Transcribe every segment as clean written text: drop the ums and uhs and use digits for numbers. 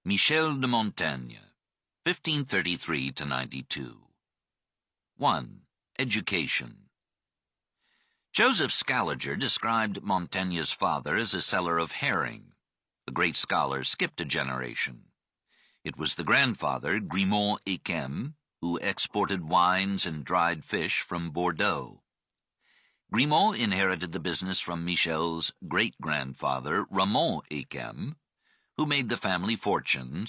Michel de Montaigne, 1533–92. 1. Education. Joseph Scaliger described Montaigne's father as a seller of herring. The great scholar skipped a generation. It was the grandfather, Durant, who exported wines and dried fish from Bordeaux. Durant inherited the business from Michel's great-grandfather, Montaigne, who made the family fortune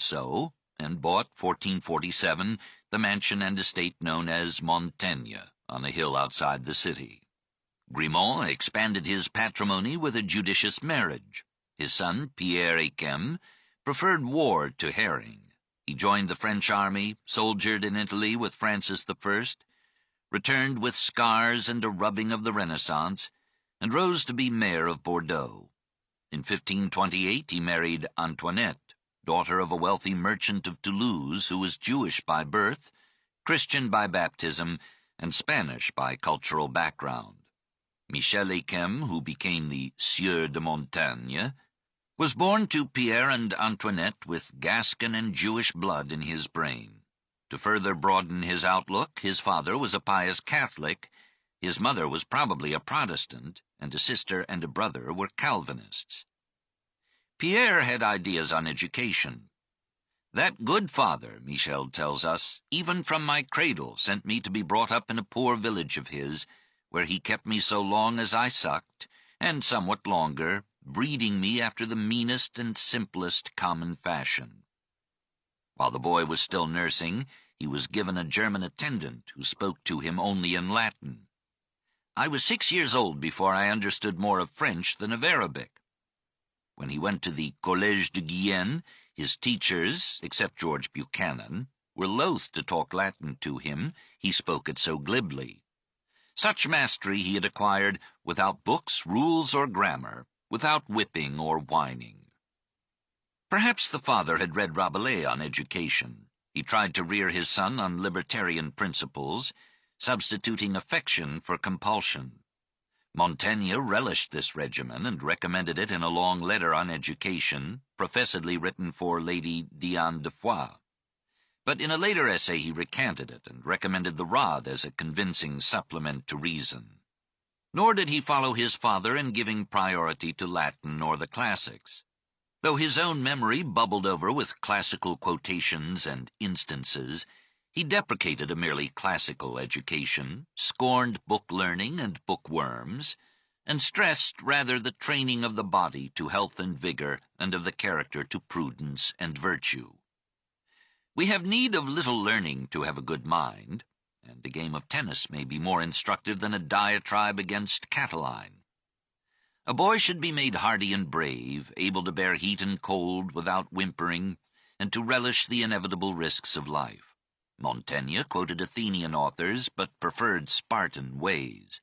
and bought, 1447, the mansion and estate known as Montaigne, on a hill outside the city. Durant expanded his patrimony with a judicious marriage. His son, Pierre Aiquem, preferred war to herring. He joined the French army, soldiered in Italy with Francis I, returned with scars and a rubbing of the Renaissance, and rose to be mayor of Bordeaux. In 1528 he married Antoinette, daughter of a wealthy merchant of Toulouse who was Jewish by birth, Christian by baptism, and Spanish by cultural background. Michel Aiquem, who became the Sieur de Montaigne, was born to Pierre and Antoinette with Gascon and Jewish blood in his brain. To further broaden his outlook, his father was a pious Catholic, his mother was probably a Protestant, and a sister and a brother were Calvinists. Pierre had ideas on education. "That good father," Michel tells us, "even from my cradle sent me to be brought up in a poor village of his, where he kept me so long as I sucked, and somewhat longer, breeding me after the meanest and simplest common fashion." While the boy was still nursing, he was given a German attendant who spoke to him only in Latin. "I was 6 years old before I understood more of French than of Arabic." When he went to the Collège de Guyenne, his teachers, except George Buchanan, were loath to talk Latin to him, he spoke it so glibly. Such mastery he had acquired without books, rules, or grammar, without whipping or whining. Perhaps the father had read Rabelais on education. He tried to rear his son on libertarian principles, substituting affection for compulsion. Montaigne relished this regimen and recommended it in a long letter on education, professedly written for Lady Diane de Foix. But in a later essay he recanted it and recommended the rod as a convincing supplement to reason. Nor did he follow his father in giving priority to Latin or the classics. Though his own memory bubbled over with classical quotations and instances, he deprecated a merely classical education, scorned book learning and bookworms, and stressed rather the training of the body to health and vigor and of the character to prudence and virtue. We have need of little learning to have a good mind, and a game of tennis may be more instructive than a diatribe against Catiline. A boy should be made hardy and brave, able to bear heat and cold without whimpering, and to relish the inevitable risks of life. Montaigne quoted Athenian authors, but preferred Spartan ways.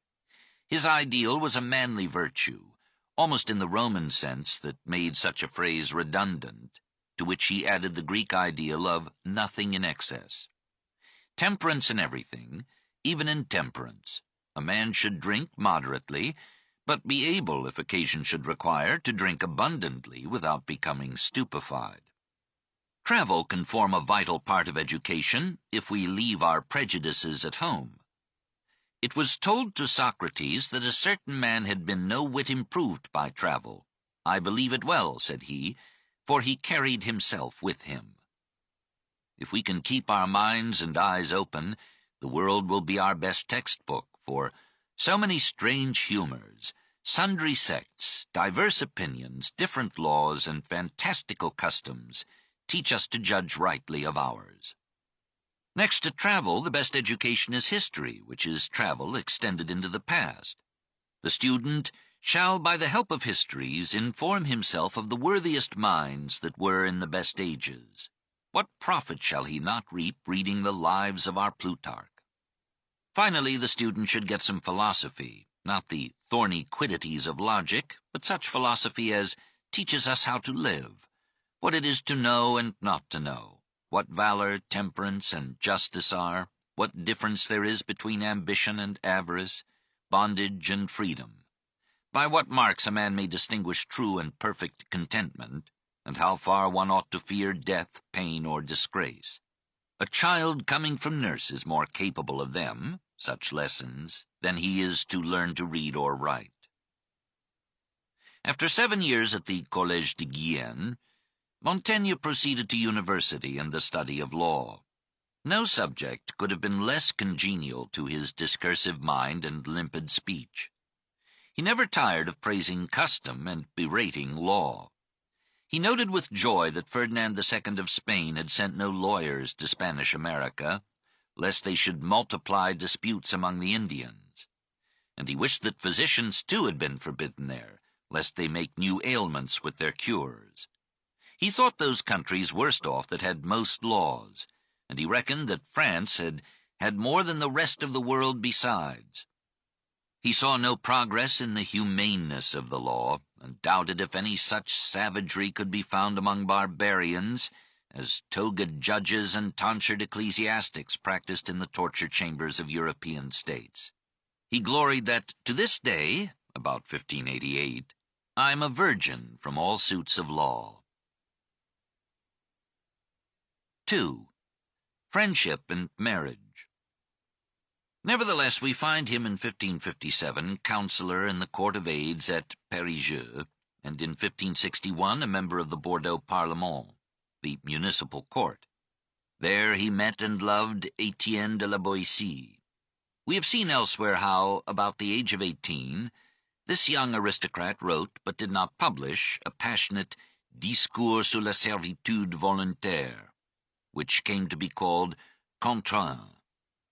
His ideal was a manly virtue, almost in the Roman sense that made such a phrase redundant, to which he added the Greek ideal of nothing in excess. Temperance in everything, even in temperance. A man should drink moderately, but be able, if occasion should require, to drink abundantly without becoming stupefied. Travel can form a vital part of education if we leave our prejudices at home. It was told to Socrates that a certain man had been no whit improved by travel. "I believe it well," said he, "for he carried himself with him." If we can keep our minds and eyes open, the world will be our best textbook, for so many strange humors, sundry sects, diverse opinions, different laws, and fantastical customs teach us to judge rightly of ours. Next to travel, the best education is history, which is travel extended into the past. The student shall, by the help of histories, inform himself of the worthiest minds that were in the best ages. What profit shall he not reap reading the lives of our Plutarch? Finally, the student should get some philosophy, not the thorny quiddities of logic, but such philosophy as teaches us how to live, what it is to know and not to know, what valor, temperance, and justice are, what difference there is between ambition and avarice, bondage and freedom, by what marks a man may distinguish true and perfect contentment, and how far one ought to fear death, pain, or disgrace. A child coming from nurse is more capable of them, such lessons, than he is to learn to read or write. After 7 years at the Collège de Guyenne, Montaigne proceeded to university and the study of law. No subject could have been less congenial to his discursive mind and limpid speech. He never tired of praising custom and berating law. He noted with joy that Ferdinand II of Spain had sent no lawyers to Spanish America, lest they should multiply disputes among the Indians. And he wished that physicians too had been forbidden there, lest they make new ailments with their cures. He thought those countries worst off that had most laws, and he reckoned that France had more than the rest of the world besides. He saw no progress in the humaneness of the law, and doubted if any such savagery could be found among barbarians as togaed judges and tonsured ecclesiastics practiced in the torture chambers of European states. He gloried that, to this day, about 1588, I am a virgin from all suits of law. 2. Friendship and marriage. Nevertheless, we find him in 1557 councillor in the Court of Aids at Périgueux, and in 1561 a member of the Bordeaux Parlement, the municipal court. There he met and loved Etienne de la Boétie. We have seen elsewhere how, about the age of 18, this young aristocrat wrote, but did not publish, a passionate Discours sur la servitude volontaire, which came to be called Contre un,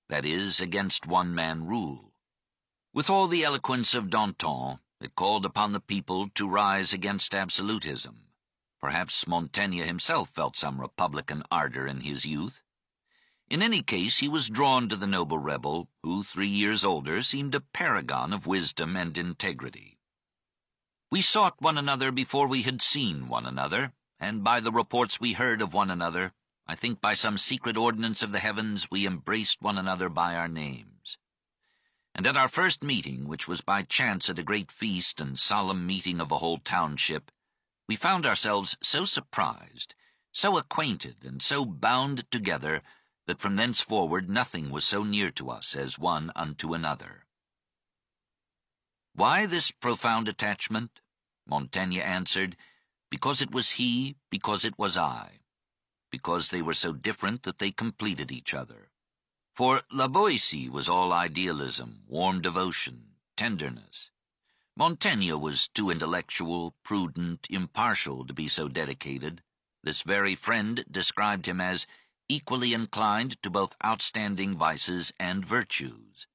that is, against one-man rule. With all the eloquence of Danton, it called upon the people to rise against absolutism. Perhaps Montaigne himself felt some republican ardor in his youth. In any case, he was drawn to the noble rebel, who, 3 years older, seemed a paragon of wisdom and integrity. We sought one another before we had seen one another, and by the reports we heard of one another, I think by some secret ordinance of the heavens we embraced one another by our names. And at our first meeting, which was by chance at a great feast and solemn meeting of a whole township, we found ourselves so surprised, so acquainted, and so bound together, that from thenceforward nothing was so near to us as one unto another. Why this profound attachment? Montaigne answered, because it was he, because it was I. Because they were so different that they completed each other. For La Boétie was all idealism, warm devotion, tenderness. Montaigne was too intellectual, prudent, impartial to be so dedicated. This very friend described him as equally inclined to both outstanding vices and virtues.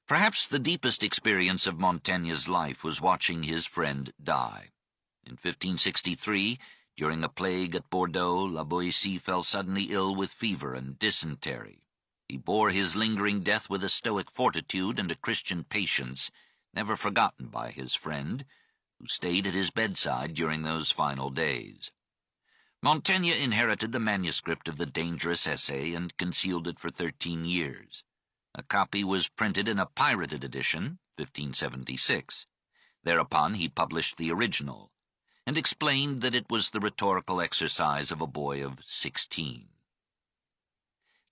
Perhaps the deepest experience of Montaigne's life was watching his friend die. In 1563, during a plague at Bordeaux, La Boétie fell suddenly ill with fever and dysentery. He bore his lingering death with a stoic fortitude and a Christian patience, never forgotten by his friend, who stayed at his bedside during those final days. Montaigne inherited the manuscript of the dangerous essay and concealed it for 13 years. A copy was printed in a pirated edition, 1576. Thereupon he published the original, and explained that it was the rhetorical exercise of a boy of 16.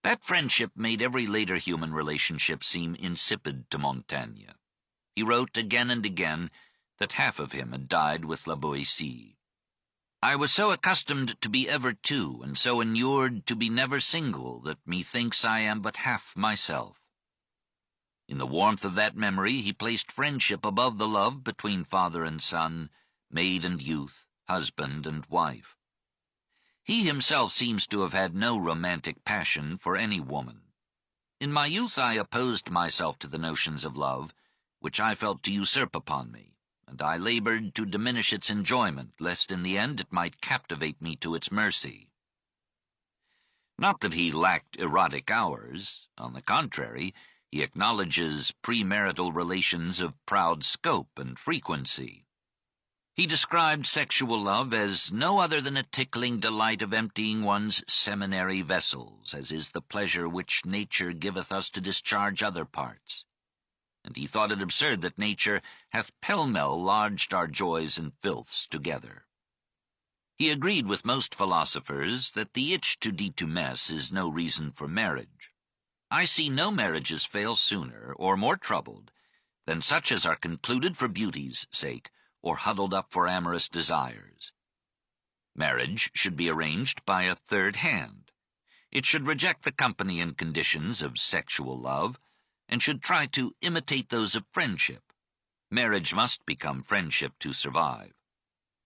That friendship made every later human relationship seem insipid to Montaigne. He wrote again and again that half of him had died with La Boétie. I was so accustomed to be ever two, and so inured to be never single, that methinks I am but half myself. In the warmth of that memory he placed friendship above the love between father and son, maid and youth, husband and wife. He himself seems to have had no romantic passion for any woman. In my youth I opposed myself to the notions of love, which I felt to usurp upon me, and I labored to diminish its enjoyment, lest in the end it might captivate me to its mercy. Not that he lacked erotic hours. On the contrary, he acknowledges premarital relations of proud scope and frequency. He described sexual love as no other than a tickling delight of emptying one's seminary vessels, as is the pleasure which nature giveth us to discharge other parts. And he thought it absurd that nature hath pell-mell lodged our joys and filths together. He agreed with most philosophers that the itch to detumesce is no reason for marriage. I see no marriages fail sooner or more troubled than such as are concluded for beauty's sake or huddled up for amorous desires. Marriage should be arranged by a third hand. It should reject the company and conditions of sexual love and should try to imitate those of friendship. Marriage must become friendship to survive.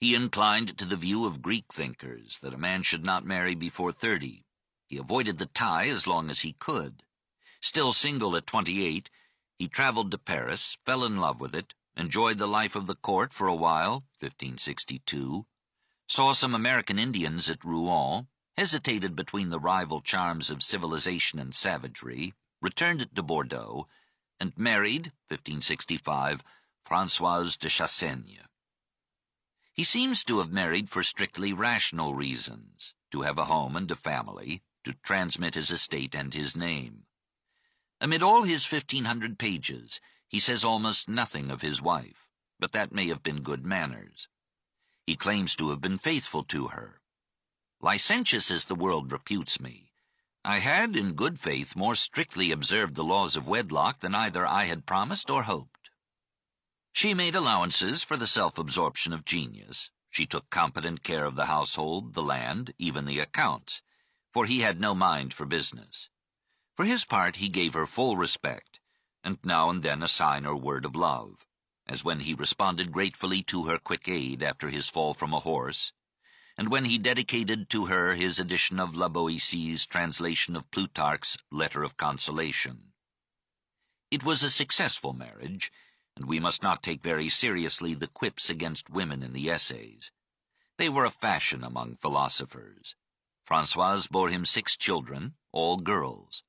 He inclined to the view of Greek thinkers that a man should not marry before 30. He avoided the tie as long as he could. Still single at 28, he traveled to Paris, fell in love with it, enjoyed the life of the court for a while, 1562, saw some American Indians at Rouen, hesitated between the rival charms of civilization and savagery, returned to Bordeaux, and married, 1565, Françoise de Chassaigne. He seems to have married for strictly rational reasons, to have a home and a family, to transmit his estate and his name. Amid all his 1,500 pages, he says almost nothing of his wife, but that may have been good manners. He claims to have been faithful to her. Licentious as the world reputes me, I had, in good faith, more strictly observed the laws of wedlock than either I had promised or hoped. She made allowances for the self-absorption of genius. She took competent care of the household, the land, even the accounts, for he had no mind for business. For his part, he gave her full respect, and now and then a sign or word of love, as when he responded gratefully to her quick aid after his fall from a horse, and when he dedicated to her his edition of La Boétie's translation of Plutarch's Letter of Consolation. It was a successful marriage, and we must not take very seriously the quips against women in the essays. They were a fashion among philosophers. Françoise bore him 6 children, all girls.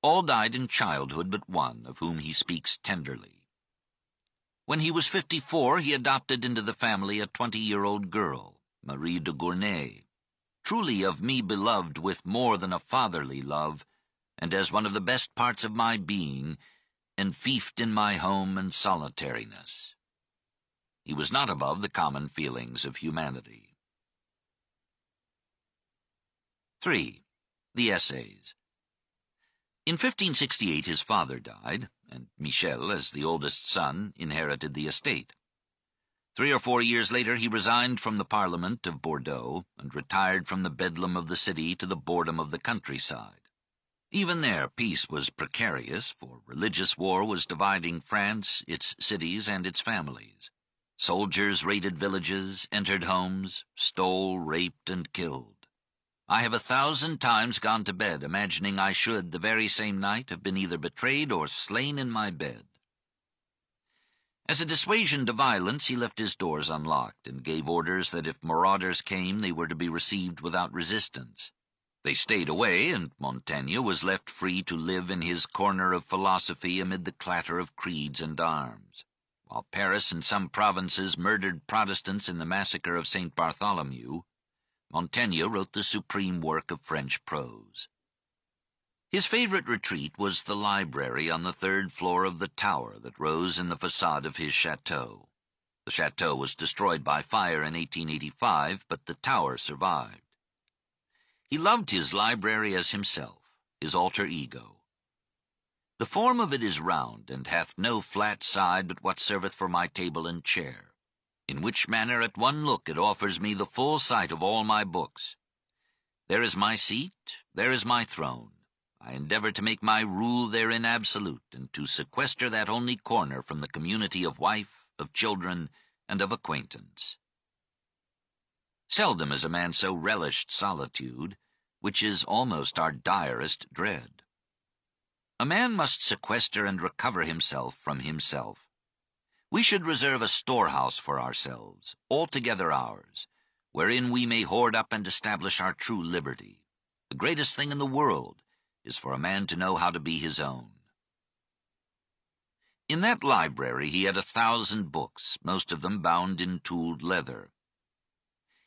All died in childhood but one, of whom he speaks tenderly. When he was 54, he adopted into the family a 20-year-old girl, Marie de Gournay, truly of me beloved with more than a fatherly love, and as one of the best parts of my being, enfeoffed in my home and solitariness. He was not above the common feelings of humanity. 3. The Essays. In 1568 his father died, and Michel, as the oldest son, inherited the estate. 3 or 4 years later he resigned from the Parliament of Bordeaux and retired from the bedlam of the city to the boredom of the countryside. Even there peace was precarious, for religious war was dividing France, its cities, and its families. Soldiers raided villages, entered homes, stole, raped, and killed. I have 1,000 times gone to bed imagining I should, the very same night, have been either betrayed or slain in my bed. As a dissuasion to violence, he left his doors unlocked and gave orders that if marauders came, they were to be received without resistance. They stayed away, and Montaigne was left free to live in his corner of philosophy amid the clatter of creeds and arms. While Paris and some provinces murdered Protestants in the massacre of St. Bartholomew, Montaigne wrote the supreme work of French prose. His favorite retreat was the library on the 3rd floor of the tower that rose in the facade of his chateau. The chateau was destroyed by fire in 1885, but the tower survived. He loved his library as himself, his alter ego. The form of it is round, and hath no flat side but what serveth for my table and chair, in which manner at one look it offers me the full sight of all my books. There is my seat, there is my throne. I endeavor to make my rule therein absolute, and to sequester that only corner from the community of wife, of children, and of acquaintance. Seldom has a man so relished solitude, which is almost our direst dread. A man must sequester and recover himself from himself. We should reserve a storehouse for ourselves, altogether ours, wherein we may hoard up and establish our true liberty. The greatest thing in the world is for a man to know how to be his own. In that library he had 1,000 books, most of them bound in tooled leather.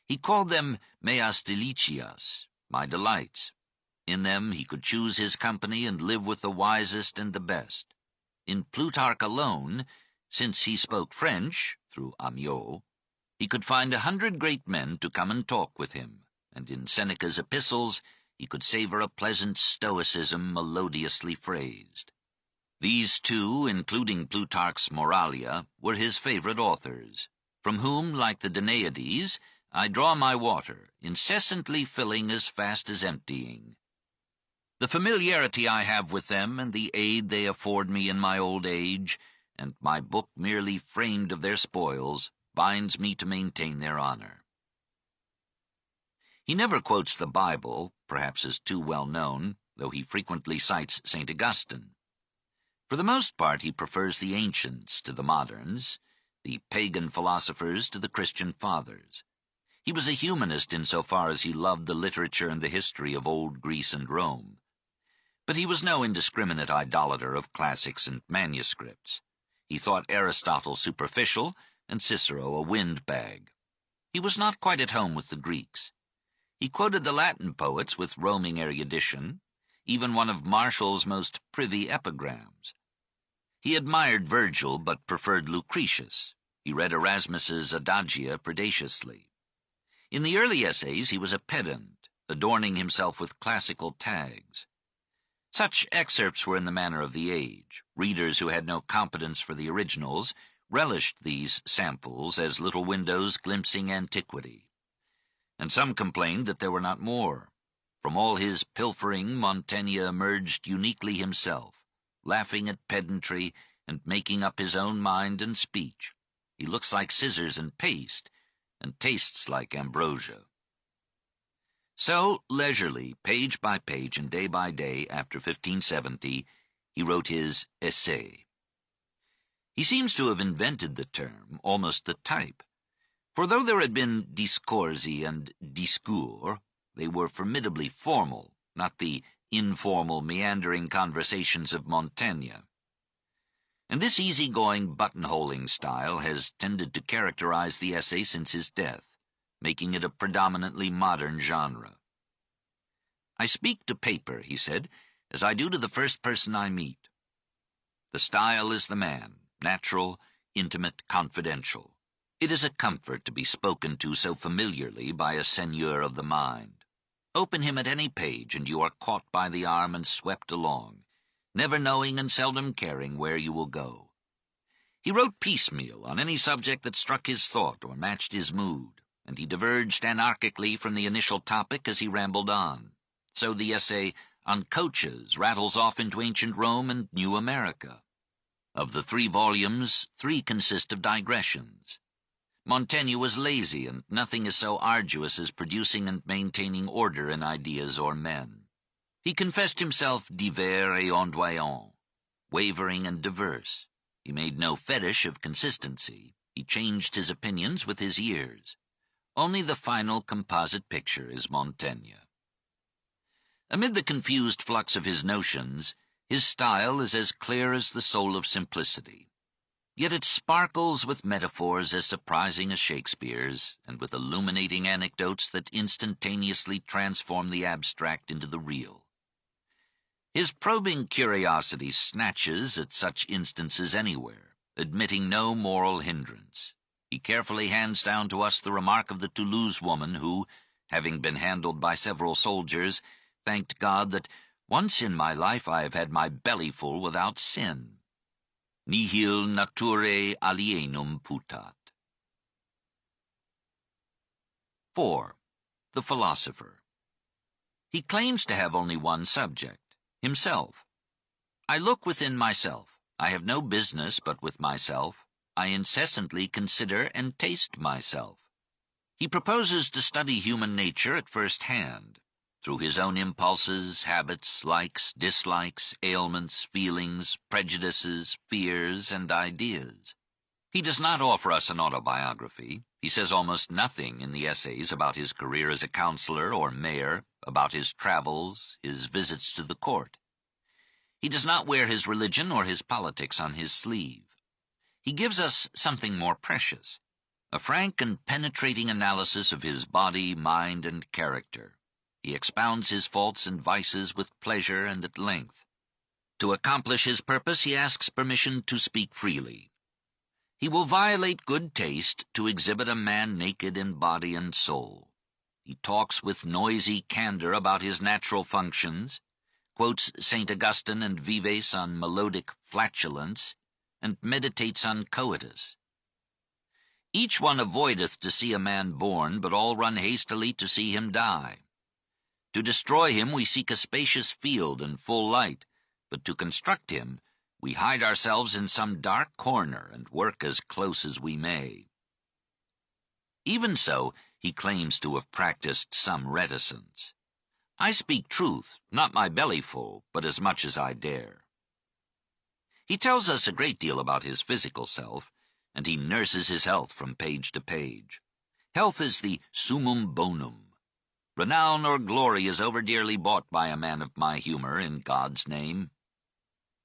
He called them meas delicias, my delights. In them he could choose his company and live with the wisest and the best. In Plutarch alone, since he spoke French, through Amiot, he could find 100 great men to come and talk with him, and in Seneca's epistles he could savor a pleasant stoicism melodiously phrased. These two, including Plutarch's Moralia, were his favorite authors, from whom, like the Danaides, I draw my water, incessantly filling as fast as emptying. The familiarity I have with them, and the aid they afford me in my old age, and my book merely framed of their spoils, binds me to maintain their honor. He never quotes the Bible, perhaps as too well known, though he frequently cites St. Augustine. For the most part he prefers the ancients to the moderns, the pagan philosophers to the Christian fathers. He was a humanist insofar as he loved the literature and the history of old Greece and Rome. But he was no indiscriminate idolater of classics and manuscripts. He thought Aristotle superficial and Cicero a windbag. He was not quite at home with the Greeks. He quoted the Latin poets with roaming erudition, even one of Martial's most privy epigrams. He admired Virgil but preferred Lucretius. He read Erasmus's Adagia predaciously. In the early essays he was a pedant, adorning himself with classical tags. Such excerpts were in the manner of the age. Readers who had no competence for the originals relished these samples as little windows glimpsing antiquity. And some complained that there were not more. From all his pilfering, Montaigne emerged uniquely himself, laughing at pedantry and making up his own mind and speech. He looks like scissors and paste, and tastes like ambrosia. So, leisurely, page by page and day by day, after 1570, he wrote his Essay. He seems to have invented the term, almost the type, for though there had been discorsi and discours, they were formidably formal, not the informal, meandering conversations of Montaigne. And this easy-going, buttonholing style has tended to characterize the essay since his death, making it a predominantly modern genre. I speak to paper, he said, as I do to the first person I meet. The style is the man, natural, intimate, confidential. It is a comfort to be spoken to so familiarly by a seigneur of the mind. Open him at any page, and you are caught by the arm and swept along, never knowing and seldom caring where you will go. He wrote piecemeal on any subject that struck his thought or matched his mood, and he diverged anarchically from the initial topic as he rambled on. So the essay on coaches rattles off into ancient Rome and New America. Of the 3 volumes, 3 consist of digressions. Montaigne was lazy, and nothing is so arduous as producing and maintaining order in ideas or men. He confessed himself divers et ondoyant, wavering and diverse. He made no fetish of consistency. He changed his opinions with his years. Only the final composite picture is Montaigne. Amid the confused flux of his notions, his style is as clear as the soul of simplicity. Yet it sparkles with metaphors as surprising as Shakespeare's, and with illuminating anecdotes that instantaneously transform the abstract into the real. His probing curiosity snatches at such instances anywhere, admitting no moral hindrance. He carefully hands down to us the remark of the Toulouse woman who, having been handled by several soldiers, thanked God that once in my life I have had my belly full without sin. Nihil naturae alienum putat. 4. The philosopher. He claims to have only one subject, himself. I look within myself. I have no business but with myself. I incessantly consider and taste myself. He proposes to study human nature at first hand, through his own impulses, habits, likes, dislikes, ailments, feelings, prejudices, fears, and ideas. He does not offer us an autobiography. He says almost nothing in the essays about his career as a counselor or mayor, about his travels, his visits to the court. He does not wear his religion or his politics on his sleeve. He gives us something more precious, a frank and penetrating analysis of his body, mind, and character. He expounds his faults and vices with pleasure and at length. To accomplish his purpose, he asks permission to speak freely. He will violate good taste to exhibit a man naked in body and soul. He talks with noisy candor about his natural functions, quotes St. Augustine and Vives on melodic flatulence, and meditates on coitus. Each one avoideth to see a man born, but all run hastily to see him die. To destroy him we seek a spacious field and full light, but to construct him we hide ourselves in some dark corner and work as close as we may. Even so, he claims to have practiced some reticence. I speak truth, not my bellyful, but as much as I dare. He tells us a great deal about his physical self, and he nurses his health from page to page. Health is the summum bonum. Renown or glory is overdearly bought by a man of my humor, in God's name.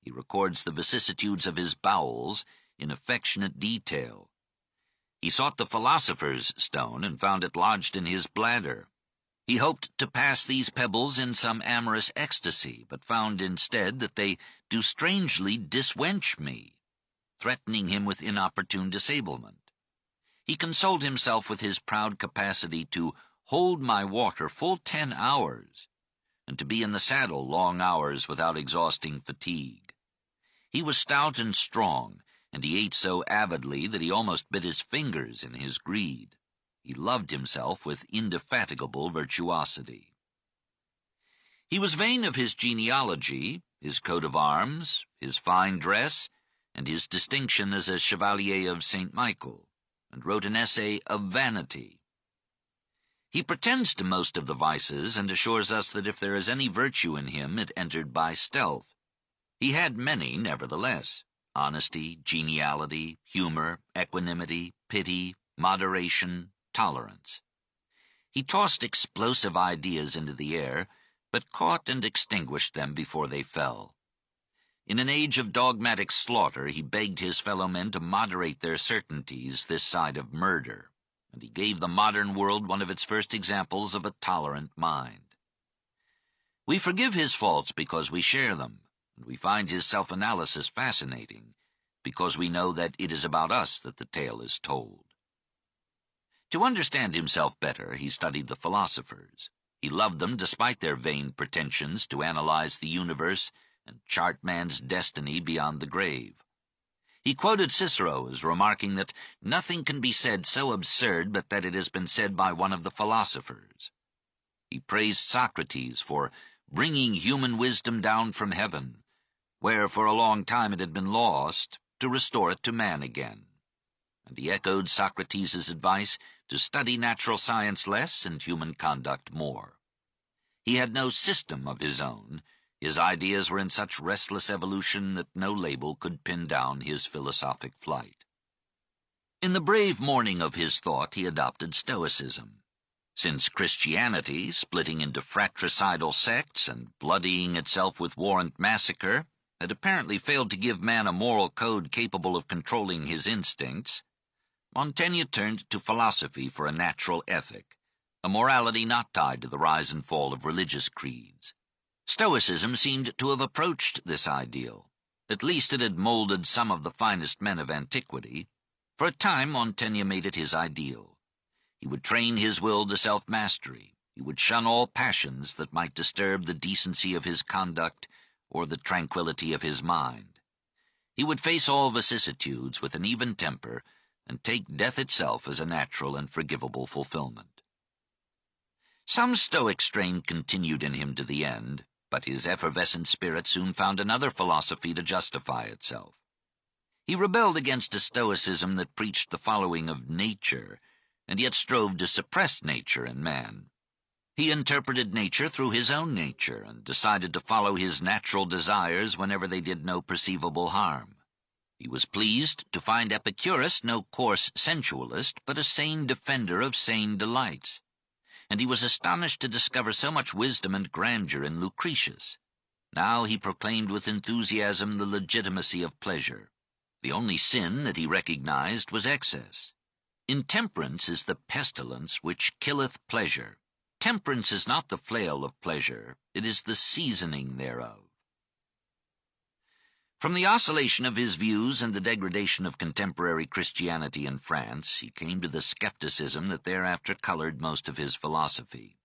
He records the vicissitudes of his bowels in affectionate detail. He sought the philosopher's stone and found it lodged in his bladder. He hoped to pass these pebbles in some amorous ecstasy, but found instead that they do strangely diswench me, threatening him with inopportune disablement. He consoled himself with his proud capacity to hold my water full 10 hours, and to be in the saddle long hours without exhausting fatigue. He was stout and strong, and he ate so avidly that he almost bit his fingers in his greed. He loved himself with indefatigable virtuosity. He was vain of his genealogy, his coat of arms, his fine dress, and his distinction as a Chevalier of St. Michael, and wrote an essay of vanity. He pretends to most of the vices, and assures us that if there is any virtue in him, it entered by stealth. He had many, nevertheless: honesty, geniality, humor, equanimity, pity, moderation, tolerance. He tossed explosive ideas into the air, but caught and extinguished them before they fell. In an age of dogmatic slaughter, he begged his fellow men to moderate their certainties this side of murder, and he gave the modern world one of its first examples of a tolerant mind. We forgive his faults because we share them, and we find his self-analysis fascinating, because we know that it is about us that the tale is told. To understand himself better, he studied the philosophers. He loved them despite their vain pretensions to analyze the universe and chart man's destiny beyond the grave. He quoted Cicero as remarking that nothing can be said so absurd but that it has been said by one of the philosophers. He praised Socrates for bringing human wisdom down from heaven, where for a long time it had been lost, to restore it to man again. And he echoed Socrates' advice to study natural science less and human conduct more. He had no system of his own. His ideas were in such restless evolution that no label could pin down his philosophic flight. In the brave morning of his thought, he adopted Stoicism. Since Christianity, splitting into fratricidal sects and bloodying itself with war and massacre, had apparently failed to give man a moral code capable of controlling his instincts, Montaigne turned to philosophy for a natural ethic, a morality not tied to the rise and fall of religious creeds. Stoicism seemed to have approached this ideal. At least it had molded some of the finest men of antiquity. For a time, Montaigne made it his ideal. He would train his will to self-mastery. He would shun all passions that might disturb the decency of his conduct or the tranquility of his mind. He would face all vicissitudes with an even temper and take death itself as a natural and forgivable fulfillment. Some Stoic strain continued in him to the end, but his effervescent spirit soon found another philosophy to justify itself. He rebelled against a Stoicism that preached the following of nature, and yet strove to suppress nature in man. He interpreted nature through his own nature, and decided to follow his natural desires whenever they did no perceivable harm. He was pleased to find Epicurus no coarse sensualist, but a sane defender of sane delights. And he was astonished to discover so much wisdom and grandeur in Lucretius. Now he proclaimed with enthusiasm the legitimacy of pleasure. The only sin that he recognized was excess. Intemperance is the pestilence which killeth pleasure. Temperance is not the flail of pleasure, it is the seasoning thereof. From the oscillation of his views and the degradation of contemporary Christianity in France, he came to the skepticism that thereafter colored most of his philosophy.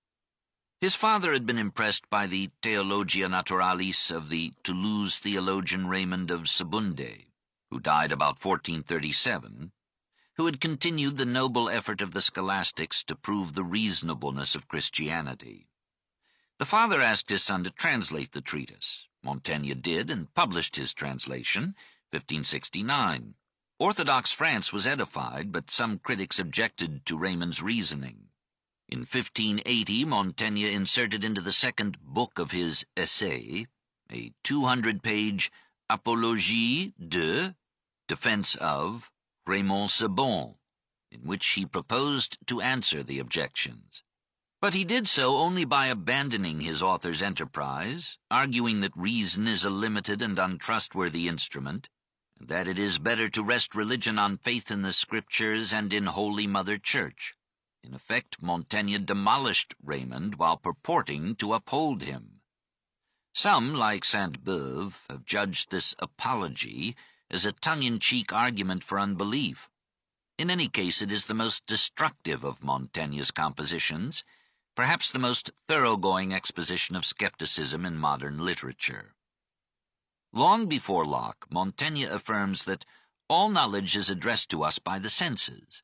His father had been impressed by the Theologia Naturalis of the Toulouse theologian Raymond of Sebunde, who died about 1437, who had continued the noble effort of the scholastics to prove the reasonableness of Christianity. The father asked his son to translate the treatise. Montaigne did, and published his translation, 1569. Orthodox France was edified, but some critics objected to Raymond's reasoning. In 1580, Montaigne inserted into the second book of his essay a 200-page Apologie de, defense of, Raymond Sebon, in which he proposed to answer the objections. But he did so only by abandoning his author's enterprise, arguing that reason is a limited and untrustworthy instrument, and that it is better to rest religion on faith in the Scriptures and in Holy Mother Church. In effect, Montaigne demolished Raymond while purporting to uphold him. Some, like Sainte-Beuve, have judged this apology as a tongue-in-cheek argument for unbelief. In any case, it is the most destructive of Montaigne's compositions, perhaps the most thoroughgoing exposition of skepticism in modern literature. Long before Locke, Montaigne affirms that all knowledge is addressed to us by the senses,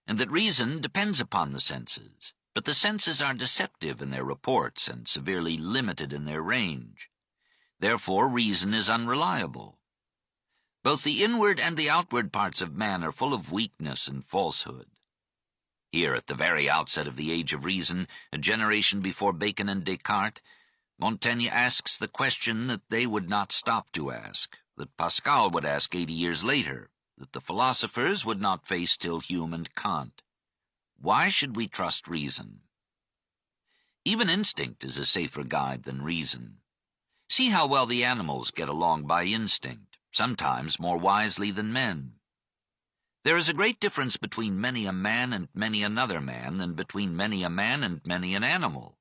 and that reason depends upon the senses, but the senses are deceptive in their reports and severely limited in their range. Therefore, reason is unreliable. Both the inward and the outward parts of man are full of weakness and falsehood. Here, at the very outset of the Age of Reason, a generation before Bacon and Descartes, Montaigne asks the question that they would not stop to ask, that Pascal would ask 80 years later, that the philosophers would not face till Hume and Kant. Why should we trust reason? Even instinct is a safer guide than reason. See how well the animals get along by instinct, sometimes more wisely than men. There is a great difference between many a man and many another man than between many a man and many an animal.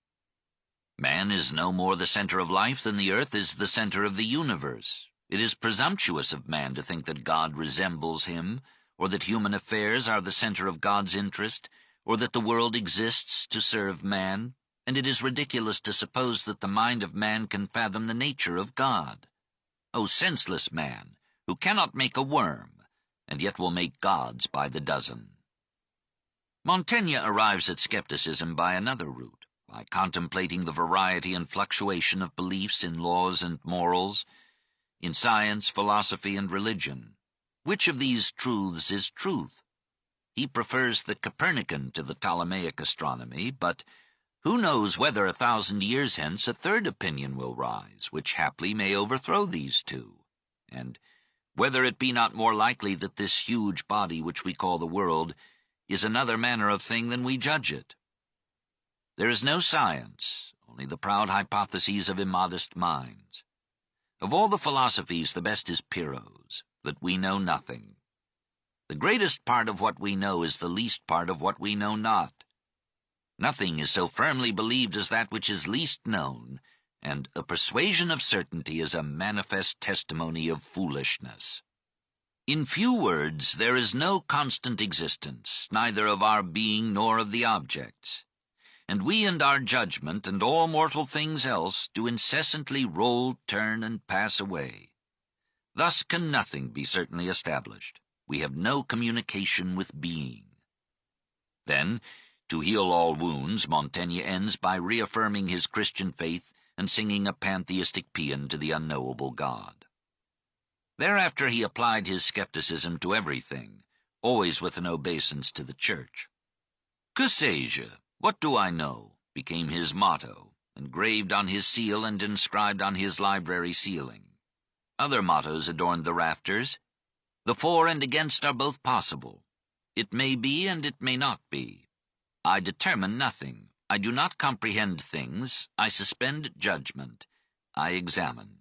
Man is no more the center of life than the earth is the center of the universe. It is presumptuous of man to think that God resembles him, or that human affairs are the center of God's interest, or that the world exists to serve man, and it is ridiculous to suppose that the mind of man can fathom the nature of God. O senseless man, who cannot make a worm, and yet will make gods by the dozen. Montaigne arrives at skepticism by another route, by contemplating the variety and fluctuation of beliefs in laws and morals, in science, philosophy, and religion. Which of these truths is truth? He prefers the Copernican to the Ptolemaic astronomy, but who knows whether 1,000 years hence a third opinion will rise, which haply may overthrow these two, and whether it be not more likely that this huge body which we call the world is another manner of thing than we judge it. There is no science, only the proud hypotheses of immodest minds. Of all the philosophies, the best is Pyrrho's, that we know nothing. The greatest part of what we know is the least part of what we know not. Nothing is so firmly believed as that which is least known, and a persuasion of certainty is a manifest testimony of foolishness. In few words, there is no constant existence, neither of our being nor of the objects, and we and our judgment and all mortal things else do incessantly roll, turn, and pass away. Thus can nothing be certainly established. We have no communication with being. Then, to heal all wounds, Montaigne ends by reaffirming his Christian faith and singing a pantheistic paean to the unknowable God. Thereafter he applied his skepticism to everything, always with an obeisance to the Church. Que sais-je? What do I know? Became his motto, engraved on his seal and inscribed on his library ceiling. Other mottos adorned the rafters. The for and against are both possible. It may be and it may not be. I determine nothing. I do not comprehend things. I suspend judgment. I examine.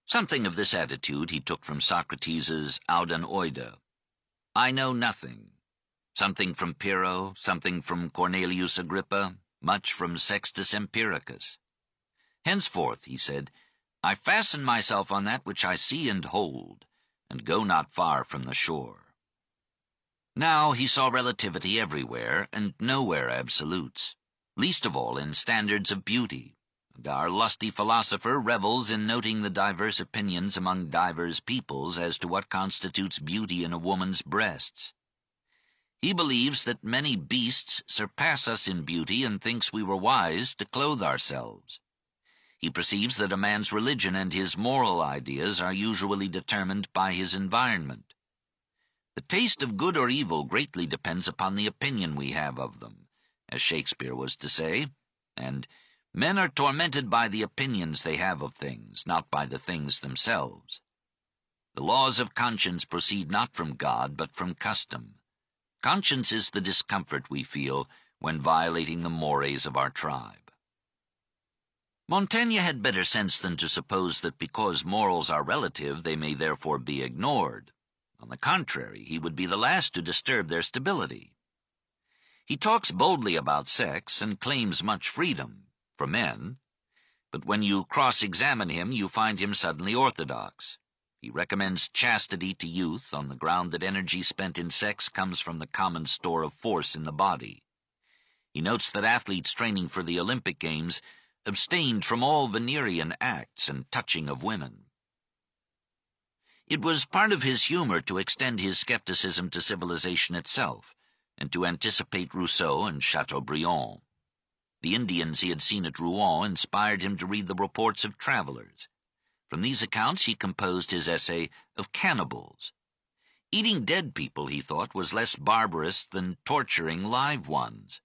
Something of this attitude he took from Socrates' Auden Oida. I know nothing. Something from Pyrrho, something from Cornelius Agrippa, much from Sextus Empiricus. Henceforth, he said, I fasten myself on that which I see and hold, and go not far from the shore. Now he saw relativity everywhere, and nowhere absolutes, least of all in standards of beauty, and our lusty philosopher revels in noting the diverse opinions among divers peoples as to what constitutes beauty in a woman's breasts. He believes that many beasts surpass us in beauty and thinks we were wise to clothe ourselves. He perceives that a man's religion and his moral ideas are usually determined by his environment. The taste of good or evil greatly depends upon the opinion we have of them, as Shakespeare was to say, and men are tormented by the opinions they have of things, not by the things themselves. The laws of conscience proceed not from God, but from custom. Conscience is the discomfort we feel when violating the mores of our tribe. Montaigne had better sense than to suppose that because morals are relative, they may therefore be ignored. On the contrary, he would be the last to disturb their stability. He talks boldly about sex and claims much freedom, for men, but when you cross-examine him, you find him suddenly orthodox. He recommends chastity to youth on the ground that energy spent in sex comes from the common store of force in the body. He notes that athletes training for the Olympic Games abstained from all Venerean acts and touching of women. It was part of his humor to extend his skepticism to civilization itself, and to anticipate Rousseau and Chateaubriand. The Indians he had seen at Rouen inspired him to read the reports of travelers. From these accounts he composed his essay of Cannibals. Eating dead people, he thought, was less barbarous than torturing live ones.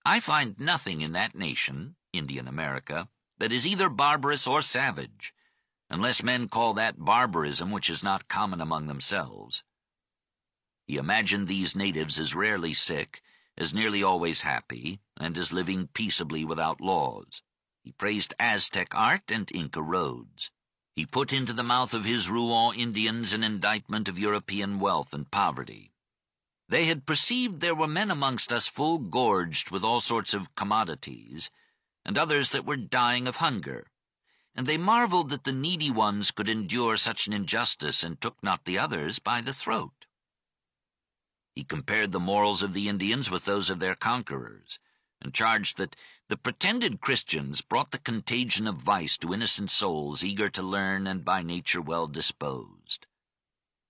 I find nothing in that nation, Indian America, that is either barbarous or savage, unless men call that barbarism which is not common among themselves. He imagined these natives as rarely sick, as nearly always happy, and as living peaceably without laws. He praised Aztec art and Inca roads. He put into the mouth of his Rouen Indians an indictment of European wealth and poverty. They had perceived there were men amongst us full gorged with all sorts of commodities, and others that were dying of hunger, and they marveled that the needy ones could endure such an injustice and took not the others by the throat. He compared the morals of the Indians with those of their conquerors, and charged that the pretended Christians brought the contagion of vice to innocent souls eager to learn and by nature well disposed.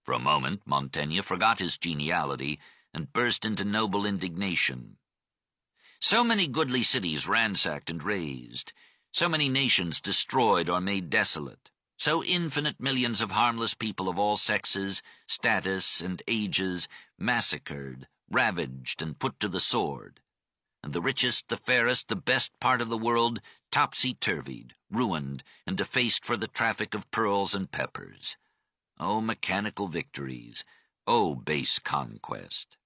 For a moment Montaigne forgot his geniality and burst into noble indignation. So many goodly cities ransacked and razed, so many nations destroyed or made desolate, so infinite millions of harmless people of all sexes, status, and ages massacred, ravaged, and put to the sword, and the richest, the fairest, the best part of the world topsy-turvied, ruined, and defaced for the traffic of pearls and peppers. O mechanical victories! O base conquest!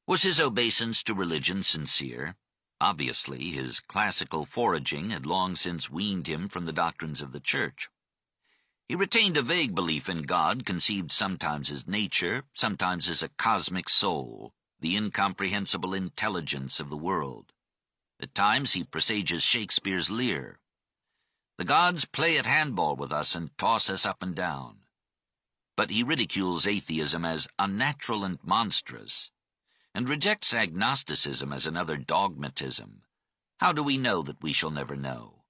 Was his obeisance to religion sincere? Obviously, his classical foraging had long since weaned him from the doctrines of the Church. He retained a vague belief in God, conceived sometimes as nature, sometimes as a cosmic soul, the incomprehensible intelligence of the world. At times he presages Shakespeare's Lear. The gods play at handball with us and toss us up and down. But he ridicules atheism as unnatural and monstrous, and rejects agnosticism as another dogmatism. How do we know that we shall never know?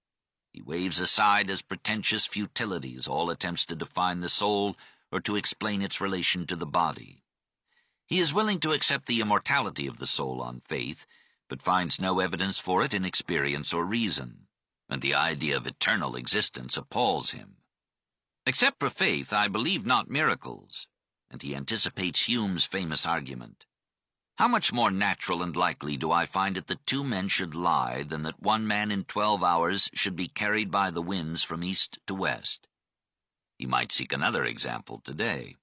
He waves aside as pretentious futilities all attempts to define the soul or to explain its relation to the body. He is willing to accept the immortality of the soul on faith, but finds no evidence for it in experience or reason, and the idea of eternal existence appalls him. Except for faith, I believe not miracles, and he anticipates Hume's famous argument. How much more natural and likely do I find it that two men should lie than that one man in 12 hours should be carried by the winds from east to west? He might seek another example today.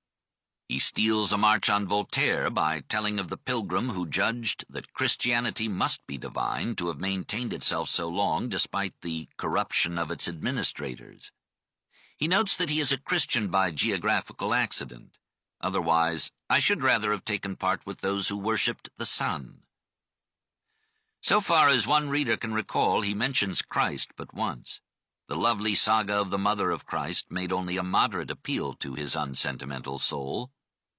He steals a march on Voltaire by telling of the pilgrim who judged that Christianity must be divine to have maintained itself so long despite the corruption of its administrators. He notes that he is a Christian by geographical accident. Otherwise, I should rather have taken part with those who worshipped the sun. So far as one reader can recall, he mentions Christ but once. The lovely saga of the mother of Christ made only a moderate appeal to his unsentimental soul.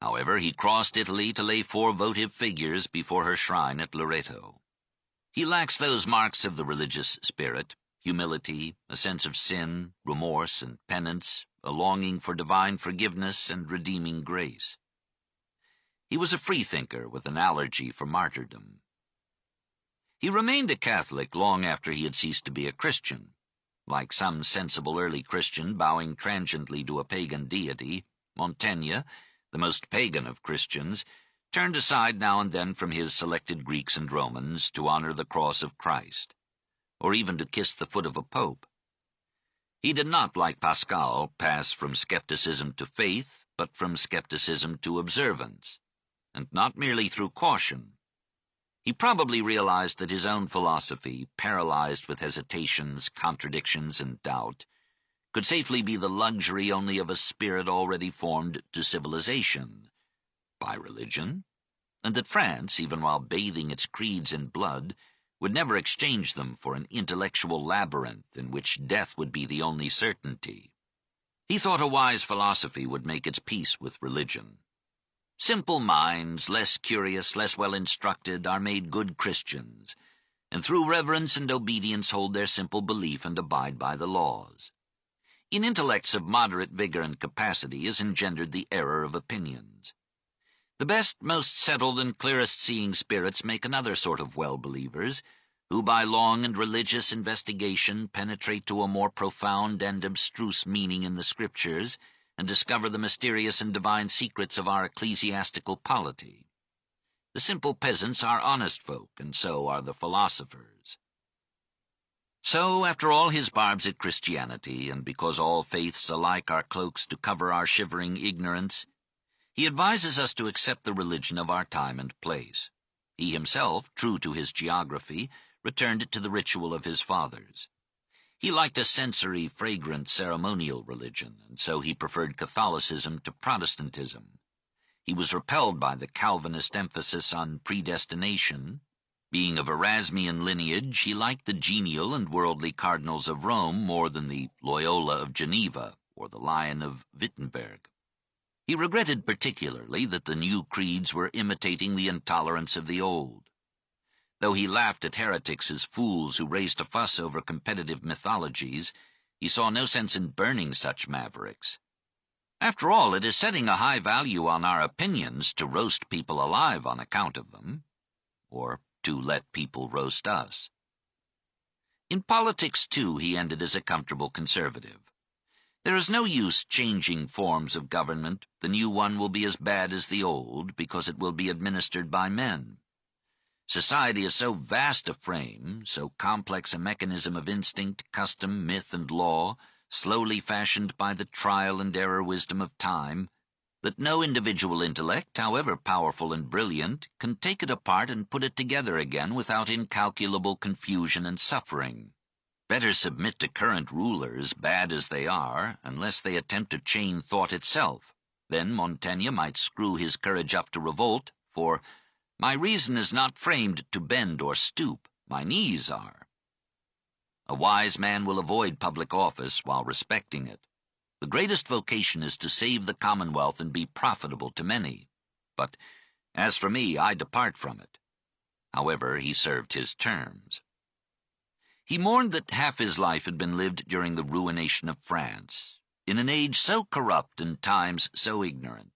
However, he crossed Italy to lay 4 votive figures before her shrine at Loreto. He lacks those marks of the religious spirit: humility, a sense of sin, remorse and penance, a longing for divine forgiveness and redeeming grace. He was a freethinker with an allergy for martyrdom. He remained a Catholic long after he had ceased to be a Christian. Like some sensible early Christian bowing transiently to a pagan deity, Montaigne, the most pagan of Christians, turned aside now and then from his selected Greeks and Romans to honor the cross of Christ, or even to kiss the foot of a pope. He did not, like Pascal, pass from skepticism to faith, but from skepticism to observance, and not merely through caution. He probably realized that his own philosophy, paralyzed with hesitations, contradictions, and doubt, could safely be the luxury only of a spirit already formed to civilization by religion, and that France, even while bathing its creeds in blood, would never exchange them for an intellectual labyrinth in which death would be the only certainty. He thought a wise philosophy would make its peace with religion. Simple minds, less curious, less well instructed, are made good Christians, and through reverence and obedience hold their simple belief and abide by the laws. In intellects of moderate vigor and capacity is engendered the error of opinions. The best, most settled, and clearest-seeing spirits make another sort of well-believers, who by long and religious investigation penetrate to a more profound and abstruse meaning in the Scriptures, and discover the mysterious and divine secrets of our ecclesiastical polity. The simple peasants are honest folk, and so are the philosophers. So, after all his barbs at Christianity, and because all faiths alike are cloaks to cover our shivering ignorance, he advises us to accept the religion of our time and place. He himself, true to his geography, returned to the ritual of his fathers. He liked a sensory, fragrant, ceremonial religion, and so he preferred Catholicism to Protestantism. He was repelled by the Calvinist emphasis on predestination. Being of Erasmian lineage, he liked the genial and worldly cardinals of Rome more than the Loyola of Geneva or the Lion of Wittenberg. He regretted particularly that the new creeds were imitating the intolerance of the old. Though he laughed at heretics as fools who raised a fuss over competitive mythologies, he saw no sense in burning such mavericks. After all, it is setting a high value on our opinions to roast people alive on account of them, or to let people roast us. In politics, too, he ended as a comfortable conservative. There is no use changing forms of government. The new one will be as bad as the old, because it will be administered by men. Society is so vast a frame, so complex a mechanism of instinct, custom, myth, and law, slowly fashioned by the trial and error wisdom of time, that no individual intellect, however powerful and brilliant, can take it apart and put it together again without incalculable confusion and suffering. Better submit to current rulers, bad as they are, unless they attempt to chain thought itself. Then Montaigne might screw his courage up to revolt, for my reason is not framed to bend or stoop, my knees are. A wise man will avoid public office while respecting it. The greatest vocation is to save the commonwealth and be profitable to many. But as for me, I depart from it. However, he served his terms. He mourned that half his life had been lived during the ruination of France, in an age so corrupt and times so ignorant.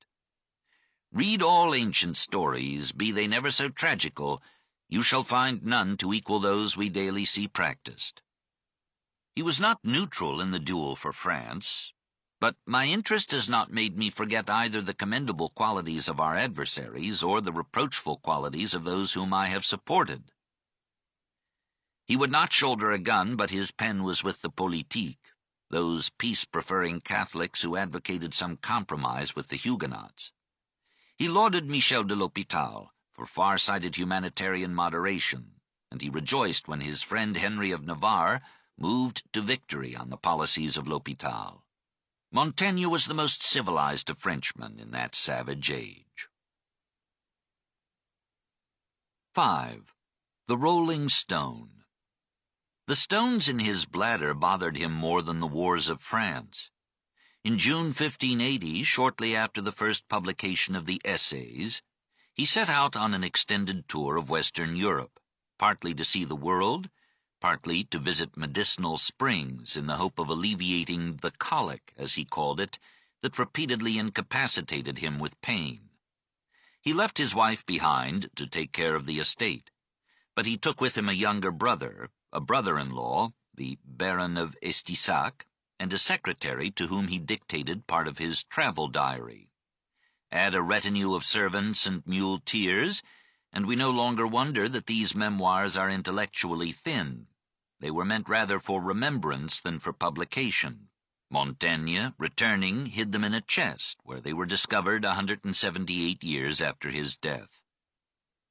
Read all ancient stories, be they never so tragical, you shall find none to equal those we daily see practiced. He was not neutral in the duel for France, but my interest has not made me forget either the commendable qualities of our adversaries or the reproachful qualities of those whom I have supported. He would not shoulder a gun, but his pen was with the politique, those peace-preferring Catholics who advocated some compromise with the Huguenots. He lauded Michel de l'Hôpital for far-sighted humanitarian moderation, and he rejoiced when his friend Henry of Navarre moved to victory on the policies of l'Hôpital. Montaigne was the most civilized of Frenchmen in that savage age. 5. The Rolling Stone. The stones in his bladder bothered him more than the wars of France. In June 1580, shortly after the first publication of the Essays, he set out on an extended tour of Western Europe, partly to see the world, partly to visit medicinal springs in the hope of alleviating the colic, as he called it, that repeatedly incapacitated him with pain. He left his wife behind to take care of the estate, but he took with him a younger brother, a brother-in-law, the Baron of Estissac, and a secretary to whom he dictated part of his travel diary. Add a retinue of servants and muleteers, and we no longer wonder that these memoirs are intellectually thin. They were meant rather for remembrance than for publication. Montaigne, returning, hid them in a chest, where they were discovered 178 years after his death.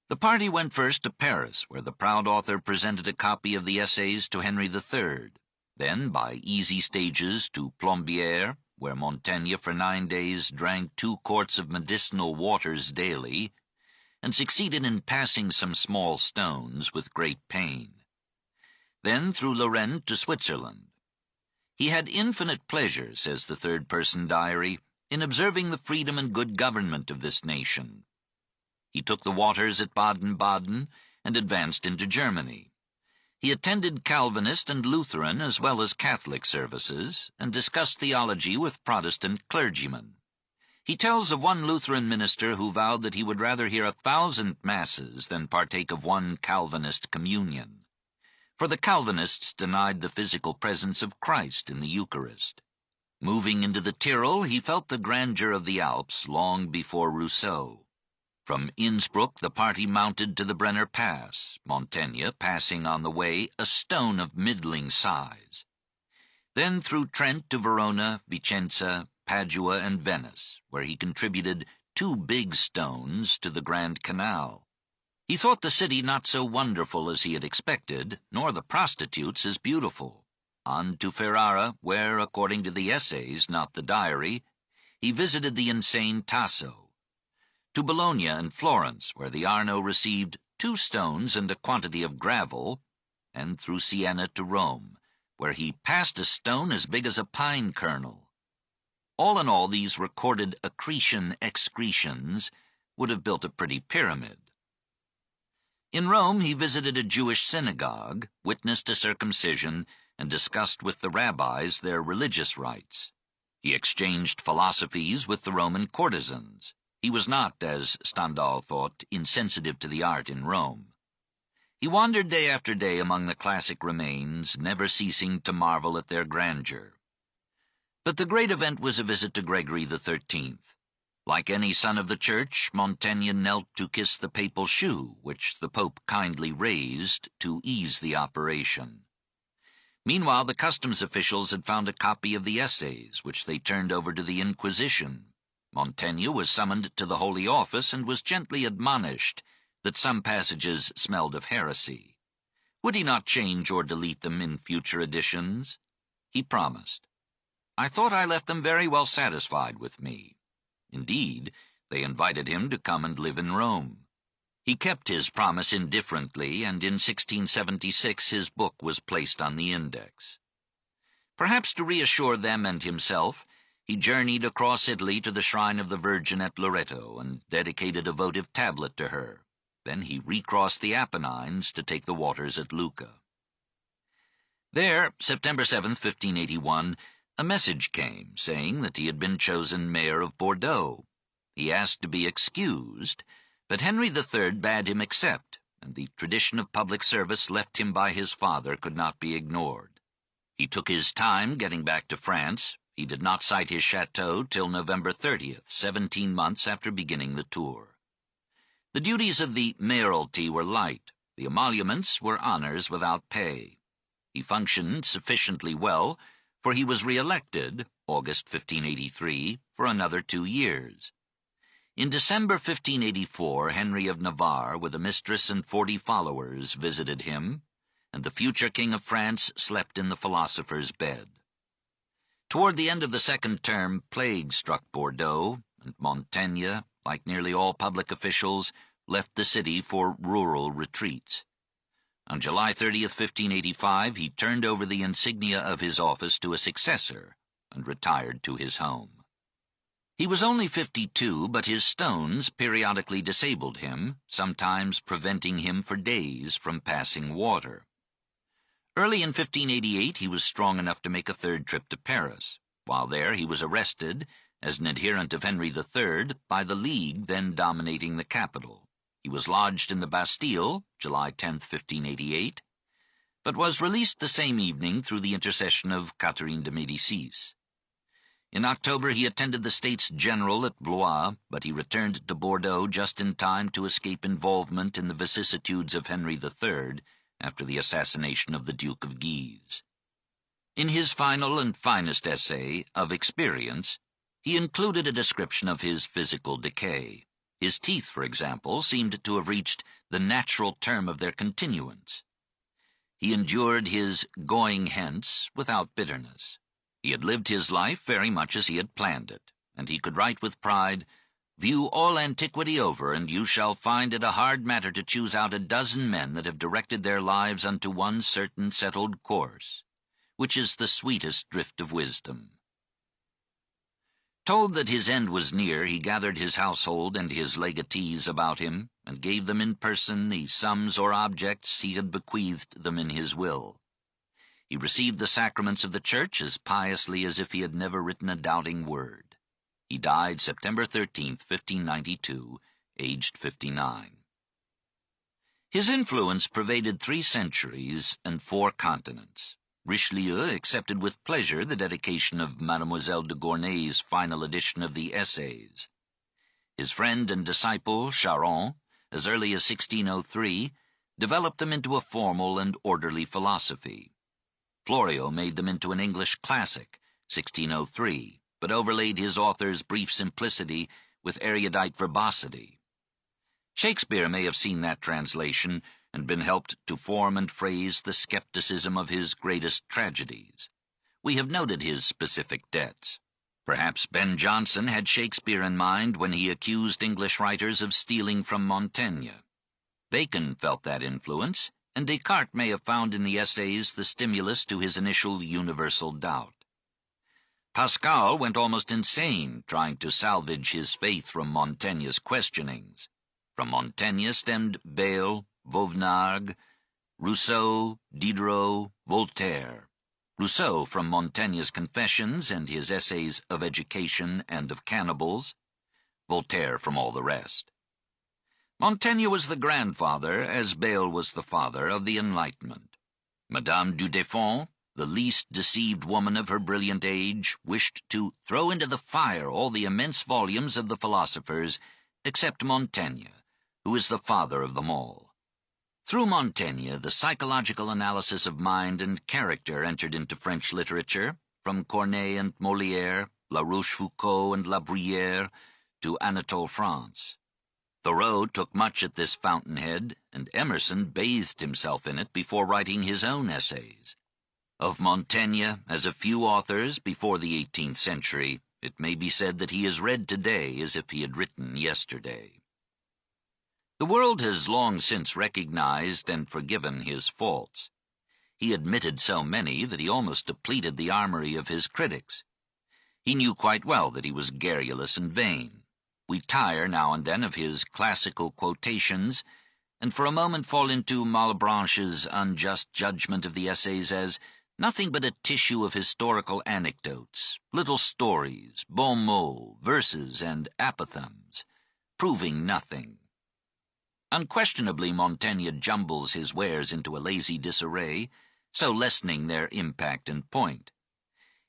The party went first to Paris, where the proud author presented a copy of the Essays to Henry III, then by easy stages to Plombières, where Montaigne for 9 days drank 2 quarts of medicinal waters daily, and succeeded in passing some small stones with great pain. Then through Lorraine to Switzerland. He had infinite pleasure, says the third-person diary, in observing the freedom and good government of this nation. He took the waters at Baden-Baden and advanced into Germany. He attended Calvinist and Lutheran as well as Catholic services, and discussed theology with Protestant clergymen. He tells of one Lutheran minister who vowed that he would rather hear 1,000 masses than partake of one Calvinist communion. For the Calvinists denied the physical presence of Christ in the Eucharist. Moving into the Tyrol, he felt the grandeur of the Alps long before Rousseau. From Innsbruck the party mounted to the Brenner Pass, Montaigne passing on the way a stone of middling size. Then through Trent to Verona, Vicenza, Padua, and Venice, where he contributed 2 big stones to the Grand Canal. He thought the city not so wonderful as he had expected, nor the prostitutes as beautiful. On to Ferrara, where, according to the Essays, not the diary, he visited the insane Tasso. To Bologna and Florence, where the Arno received 2 stones and a quantity of gravel, and through Siena to Rome, where he passed a stone as big as a pine kernel. All in all, these recorded accretion-excretions would have built a pretty pyramid. In Rome he visited a Jewish synagogue, witnessed a circumcision, and discussed with the rabbis their religious rites. He exchanged philosophies with the Roman courtesans. He was not, as Stendhal thought, insensitive to the art in Rome. He wandered day after day among the classic remains, never ceasing to marvel at their grandeur. But the great event was a visit to Gregory XIII. Like any son of the Church, Montaigne knelt to kiss the papal shoe, which the Pope kindly raised to ease the operation. Meanwhile, the customs officials had found a copy of the Essays, which they turned over to the Inquisition. Montaigne was summoned to the Holy Office and was gently admonished that some passages smelled of heresy. Would he not change or delete them in future editions? He promised. I thought I left them very well satisfied with me. Indeed, they invited him to come and live in Rome. He kept his promise indifferently, and in 1676 his book was placed on the index. Perhaps to reassure them and himself, he journeyed across Italy to the shrine of the Virgin at Loreto and dedicated a votive tablet to her. Then he recrossed the Apennines to take the waters at Lucca. There, September 7, 1581, a message came saying that he had been chosen mayor of Bordeaux. He asked to be excused, but Henry III bade him accept, and the tradition of public service left him by his father could not be ignored. He took his time getting back to France. He did not sight his chateau till November 30th, 17 months after beginning the tour. The duties of the mayoralty were light. The emoluments were honors without pay. He functioned sufficiently well, for he was re-elected, August 1583, for another 2 years. In December 1584, Henry of Navarre, with a mistress and 40 followers, visited him, and the future King of France slept in the philosopher's bed. Toward the end of the second term, plague struck Bordeaux, and Montaigne, like nearly all public officials, left the city for rural retreats. On July 30th, 1585, he turned over the insignia of his office to a successor and retired to his home. He was only 52, but his stones periodically disabled him, sometimes preventing him for days from passing water. Early in 1588, he was strong enough to make a third trip to Paris. While there, he was arrested, as an adherent of Henry III, by the League then dominating the capital. He was lodged in the Bastille, July 10, 1588, but was released the same evening through the intercession of Catherine de Médicis. In October, he attended the States General at Blois, but he returned to Bordeaux just in time to escape involvement in the vicissitudes of Henry III after the assassination of the Duke of Guise. In his final and finest essay, Of Experience, he included a description of his physical decay. His teeth, for example, seemed to have reached the natural term of their continuance. He endured his going hence without bitterness. He had lived his life very much as he had planned it, and he could write with pride, "View all antiquity over, and you shall find it a hard matter to choose out a dozen men that have directed their lives unto one certain settled course, which is the sweetest drift of wisdom." Told that his end was near, he gathered his household and his legatees about him, and gave them in person the sums or objects he had bequeathed them in his will. He received the sacraments of the Church as piously as if he had never written a doubting word. He died September 13, 1592, aged 59. His influence pervaded 3 centuries and 4 continents. Richelieu accepted with pleasure the dedication of Mademoiselle de Gournay's final edition of the Essays. His friend and disciple, Charron, as early as 1603, developed them into a formal and orderly philosophy. Florio made them into an English classic, 1603, but overlaid his author's brief simplicity with erudite verbosity. Shakespeare may have seen that translation and been helped to form and phrase the skepticism of his greatest tragedies. We have noted his specific debts. Perhaps Ben Jonson had Shakespeare in mind when he accused English writers of stealing from Montaigne. Bacon felt that influence, and Descartes may have found in the Essays the stimulus to his initial universal doubt. Pascal went almost insane trying to salvage his faith from Montaigne's questionings. From Montaigne stemmed Bayle, Vauvenargues, Rousseau, Diderot, Voltaire. Rousseau from Montaigne's Confessions and his essays of education and of cannibals, Voltaire from all the rest. Montaigne was the grandfather, as Bayle was the father, of the Enlightenment. Madame du Deffand, the least deceived woman of her brilliant age, wished to throw into the fire all the immense volumes of the philosophers, except Montaigne, who is the father of them all. Through Montaigne, the psychological analysis of mind and character entered into French literature, from Corneille and Molière, La Rochefoucauld and La Bruyère, to Anatole France. Thoreau took much at this fountainhead, and Emerson bathed himself in it before writing his own essays. Of Montaigne, as of few authors before the 18th century, it may be said that he is read today as if he had written yesterday. The world has long since recognized and forgiven his faults. He admitted so many that he almost depleted the armory of his critics. He knew quite well that he was garrulous and vain. We tire now and then of his classical quotations, and for a moment fall into Malebranche's unjust judgment of the Essays as nothing but a tissue of historical anecdotes, little stories, bon mots, verses, and apothegms, proving nothing. Unquestionably, Montaigne jumbles his wares into a lazy disarray, so lessening their impact and point.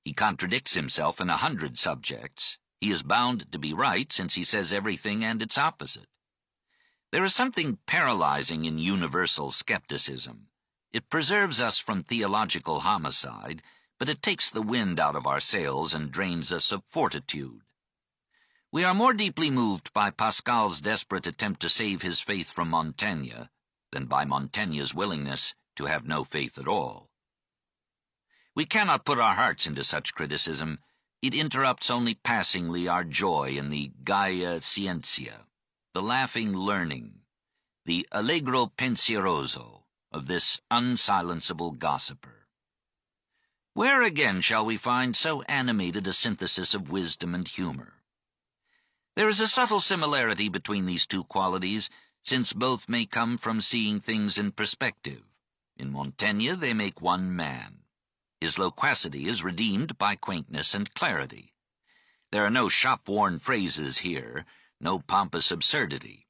He contradicts himself in 100 subjects. He is bound to be right, since he says everything and its opposite. There is something paralyzing in universal skepticism. It preserves us from theological homicide, but it takes the wind out of our sails and drains us of fortitude. We are more deeply moved by Pascal's desperate attempt to save his faith from Montaigne than by Montaigne's willingness to have no faith at all. We cannot put our hearts into such criticism. It interrupts only passingly our joy in the Gaia Scientia, the laughing learning, the Allegro Pensieroso, of this unsilenceable gossiper. Where again shall we find so animated a synthesis of wisdom and humor? There is a subtle similarity between these two qualities, since both may come from seeing things in perspective. In Montaigne they make one man. His loquacity is redeemed by quaintness and clarity. There are no shop-worn phrases here, no pompous absurdity.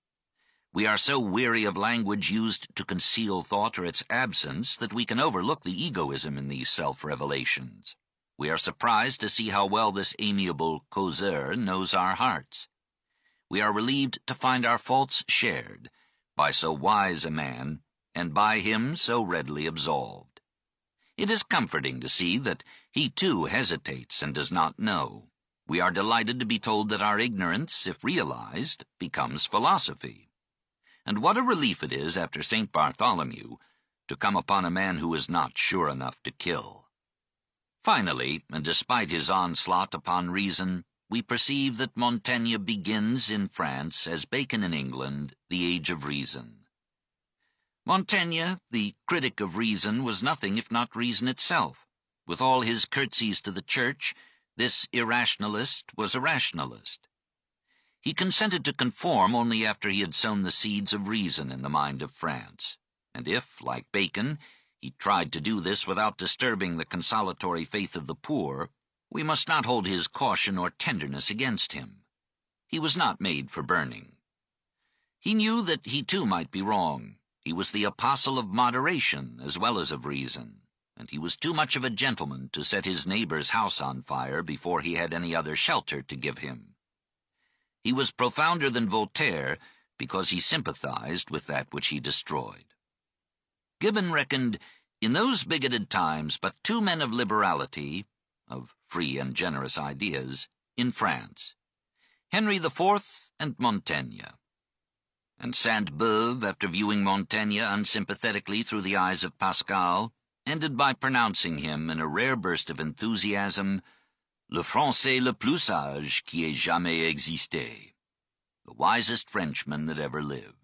We are so weary of language used to conceal thought or its absence that we can overlook the egoism in these self-revelations. We are surprised to see how well this amiable causeur knows our hearts. We are relieved to find our faults shared by so wise a man, and by him so readily absolved. It is comforting to see that he too hesitates and does not know. We are delighted to be told that our ignorance, if realized, becomes philosophy. And what a relief it is, after St. Bartholomew, to come upon a man who is not sure enough to kill. Finally, and despite his onslaught upon reason, we perceive that Montaigne begins in France, as Bacon in England, the age of reason. Montaigne, the critic of reason, was nothing if not reason itself. With all his curtsies to the church, this irrationalist was a rationalist. He consented to conform only after he had sown the seeds of reason in the mind of France, and if, like Bacon, he tried to do this without disturbing the consolatory faith of the poor, we must not hold his caution or tenderness against him. He was not made for burning. He knew that he too might be wrong. He was the apostle of moderation as well as of reason, and he was too much of a gentleman to set his neighbor's house on fire before he had any other shelter to give him. He was profounder than Voltaire because he sympathized with that which he destroyed. Gibbon reckoned, in those bigoted times, but two men of liberality, of free and generous ideas, in France, Henry IV and Montaigne. And Sainte-Beuve, after viewing Montaigne unsympathetically through the eyes of Pascal, ended by pronouncing him, in a rare burst of enthusiasm, le Français le plus sage qui ait jamais existé, the wisest Frenchman that ever lived.